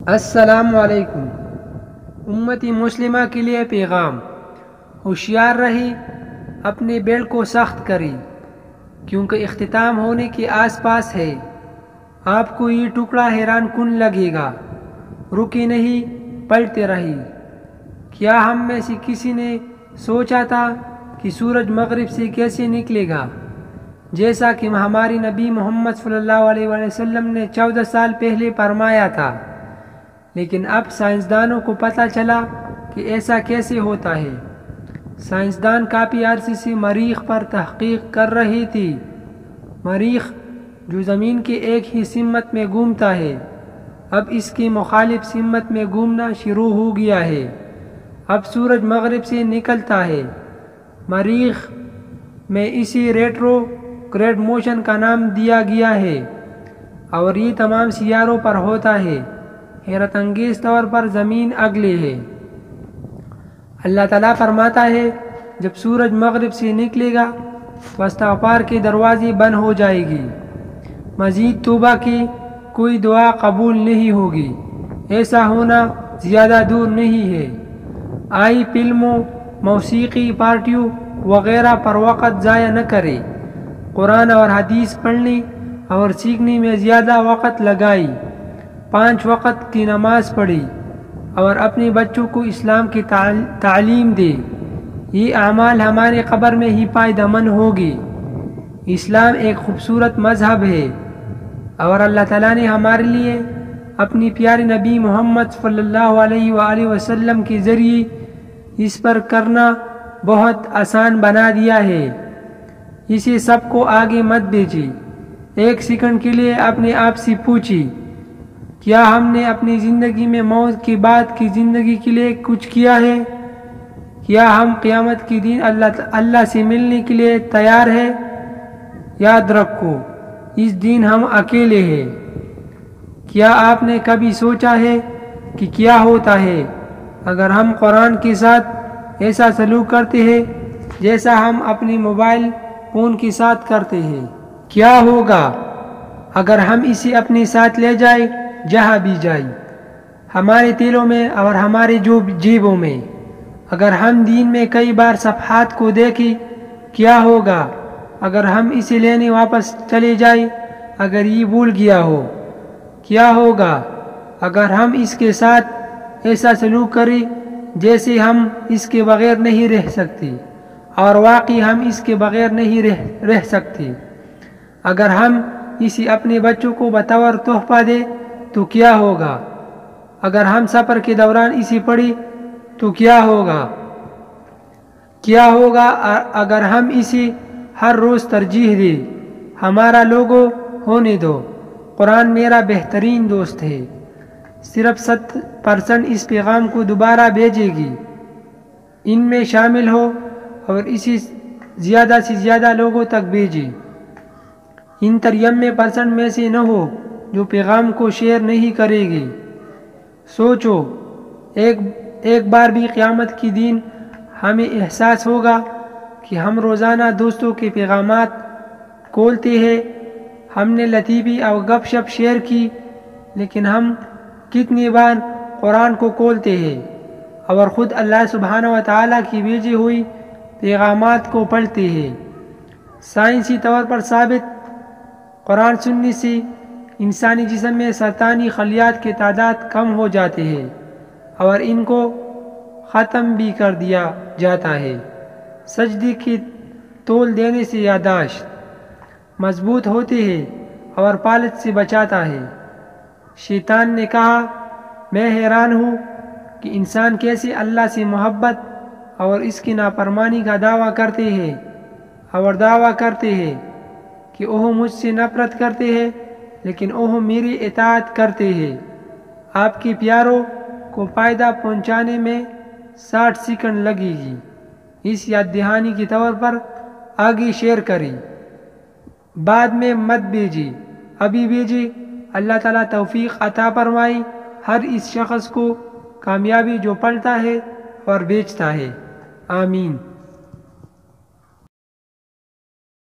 السلام علیکم۔ امتی مسلمہ کے لیے پیغام: ہوشیار رہی، اپنے بیل کو سخت کری، کیونکہ اختتام ہونے کے آس پاس ہے۔ آپ کو یہ ٹکڑا حیران کن لگے گا، رکی نہیں، پلٹتے رہی۔ کیا ہم میں سے کسی نے سوچا تھا کہ سورج مغرب سے کیسے نکلے گا؟ جیسا کہ ہماری نبی محمد صلی اللہ علیہ وسلم نے 14 سال پہلے فرمایا تھا، لیکن اب سائنسدانوں کو پتہ چلا کہ ایسا کیسے ہوتا ہے۔ سائنسدان کافی عرصے سے مریخ پر تحقیق کر رہے تھے۔ مریخ جو زمین کے ایک ہی سمت میں گھومتا ہے، اب اس کے مخالف سمت میں گھومنا شروع ہو گیا ہے۔ اب سورج مغرب سے نکلتا ہے۔ مریخ میں اسے ریٹروگریڈ موشن کا نام دیا گیا ہے، اور یہ تمام سیاروں پر ہوتا ہے۔ حیرت انگیز طور پر زمین اگلے ہے۔ اللہ تعالیٰ فرماتا ہے، جب سورج مغرب سے نکلے گا تو استغفار کے دروازے بند ہو جائے گی، مزید توبہ کی کوئی دعا قبول نہیں ہوگی۔ ایسا ہونا زیادہ دور نہیں ہے۔ آئی فلموں، موسیقی پارٹیوں وغیرہ پر وقت ضائع نہ کرے۔ قرآن اور حدیث پڑھنے اور سیکھنے میں زیادہ وقت لگائی۔ 5 وقت کی نماز پڑھی اور اپنے بچوں کو اسلام کی تعلیم دے۔ یہ اعمال ہمارے قبر میں ہی فائدہ مند ہوگی۔ اسلام ایک خوبصورت مذہب ہے، اور اللہ تعالیٰ نے ہمارے لیے اپنی پیارے نبی محمد صلی اللہ علیہ وآلہ وسلم کے ذریعے اس پر کرنا بہت آسان بنا دیا ہے۔ اسے سب کو آگے مت بھیجیے۔ ایک سیکنڈ کے لیے اپنے آپ سے پوچھیے، کیا ہم نے اپنی زندگی میں موت کے بعد کی زندگی کے لیے کچھ کیا ہے؟ کیا ہم قیامت کے دن اللہ سے ملنے کے لیے تیار ہیں؟ یاد رکھو، اس دن ہم اکیلے ہیں۔ کیا آپ نے کبھی سوچا ہے کہ کیا ہوتا ہے اگر ہم قرآن کے ساتھ ایسا سلوک کرتے ہیں جیسا ہم اپنی موبائل فون کے ساتھ کرتے ہیں؟ کیا ہوگا اگر ہم اسے اپنے ساتھ لے جائیں جہاں بھی جائیں، ہمارے دلوں میں اور ہمارے جیبوں میں؟ اگر ہم دن میں کئی بار صفحات کو دیکھیں، کیا ہوگا اگر ہم اسے لینے واپس چلے جائیں اگر یہ بھول گیا ہو؟ کیا ہوگا اگر ہم اس کے ساتھ ایسا سلوک کریں جیسے ہم اس کے بغیر نہیں رہ سکتے، اور واقعی ہم اس کے بغیر نہیں رہ سکتے؟ اگر ہم اسے اپنے بچوں کو بطور تحفہ دیں تو کیا ہوگا؟ اگر ہم سفر کے دوران اسے پڑھیں تو کیا ہوگا؟ کیا ہوگا اگر ہم اسے ہر روز ترجیح دیں؟ ہمارا لوگو ہونے دو، قرآن میرا بہترین دوست ہے، صرف 7% اس پیغام کو دوبارہ بھیجے گی۔ ان میں شامل ہو اور اسے زیادہ سے زیادہ لوگوں تک بھیجیں۔ ان 93% میں سے نہ ہو جو پیغام کو شیئر نہیں کرے گی۔ سوچو، ایک بار بھی قیامت کی دن ہمیں احساس ہوگا کہ ہم روزانہ دوستوں کے پیغامات کھولتے ہیں، ہم نے لطیفی اور گپ شپ شیئر کی، لیکن ہم کتنی بار قرآن کو کھولتے ہیں اور خود اللہ سبحانہ و تعالیٰ کی بھیجی ہوئی پیغامات کو پڑھتے ہیں؟ سائنسی طور پر ثابت، قرآن سننے سے انسانی جسم میں سرطانی خلیات کی تعداد کم ہو جاتے ہیں اور ان کو ختم بھی کر دیا جاتا ہے۔ سجدے کی تول دینے سے یادداشت مضبوط ہوتی ہے اور پالت سے بچاتا ہے۔ شیطان نے کہا، میں حیران ہوں کہ انسان کیسے اللہ سے محبت اور اس کی نافرمانی کا دعویٰ کرتے ہیں، اور دعویٰ کرتے ہیں کہ وہ مجھ سے نفرت کرتے ہیں لیکن وہ میری اطاعت کرتے ہیں۔ آپ کے پیاروں کو فائدہ پہنچانے میں 60 سیکنڈ لگے گی۔ اس یاد دہانی کے طور پر آگے شیئر کریں، بعد میں مت بھیجیں، ابھی بھیجیں۔ اللہ تعالیٰ توفیق عطا فرمائے ہر اس شخص کو کامیابی جو پڑھتا ہے اور بیچتا ہے۔ آمین۔